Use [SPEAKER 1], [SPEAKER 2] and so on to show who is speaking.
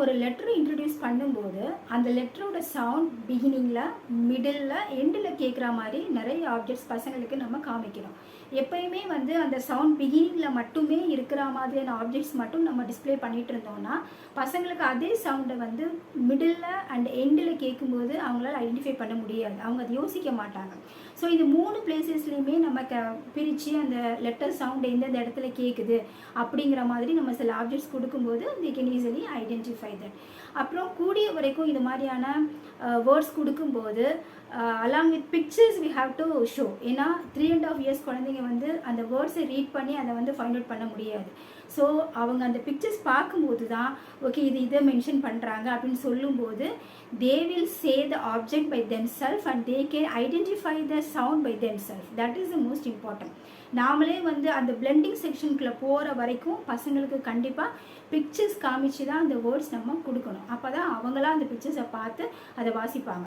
[SPEAKER 1] ஒரு letter introduce பண்ணும்போது அந்த லெட்டரோட சவுண்ட் பிகினிங்கில், மிடில், எண்டில் கேட்குற மாதிரி நிறைய ஆப்ஜெக்ட்ஸ் பசங்களுக்கு நம்ம காமிக்கிறோம். எப்பயுமே வந்து அந்த சவுண்ட் பிகினிங்கில் மட்டுமே இருக்கிற மாதிரியான ஆப்ஜெக்ட்ஸ் மட்டும் நம்ம டிஸ்பிளே பண்ணிகிட்டு இருந்தோம்னா பசங்களுக்கு அதே சவுண்டை வந்து மிடில் அண்ட் எண்டில் கேட்கும்போது அவங்களால ஐடென்டிஃபை பண்ண முடியாது, அவங்க அதை யோசிக்க மாட்டாங்க. ஸோ இது 3 பிளேசஸ்லேயுமே நம்ம பிரித்து அந்த லெட்டர் சவுண்ட் எந்தெந்த இடத்துல கேட்குது அப்படிங்கிற மாதிரி நம்ம சில ஆப்ஜெக்ட்ஸ் கொடுக்கும்போது they can easily identify that. அப்புறம் கூடிய வரைக்கும் இது மாதிரியான வேர்ட்ஸ் கொடுக்கும்போது along with pictures we have to show. ஏன்னா 3.5 years குழந்தைங்க வந்து அந்த வேர்ட்ஸை ரீட் பண்ணி அதை வந்து ஃபைண்ட் அவுட் பண்ண முடியாது. ஸோ அவங்க அந்த பிக்சர்ஸ் பார்க்கும்போது தான் ஓகே இது இதை மென்ஷன் பண்ணுறாங்க அப்படின்னு சொல்லும்போது they will say the object by themselves and they can identify the sound by themselves. That is the most important. நாமளே வந்து அந்த பிளெண்டிங் செக்ஷனுக்குள்ளே போகிற வரைக்கும் பசங்களுக்கு கண்டிப்பாக பிக்சர்ஸ் காமிச்சு தான் அந்த வேர்ட்ஸ் நம்ம கொடுக்கணும். அப்போ தான் அவங்களாம் அந்த பிக்சர்ஸை பார்த்து அதை வாசிப்பாங்க.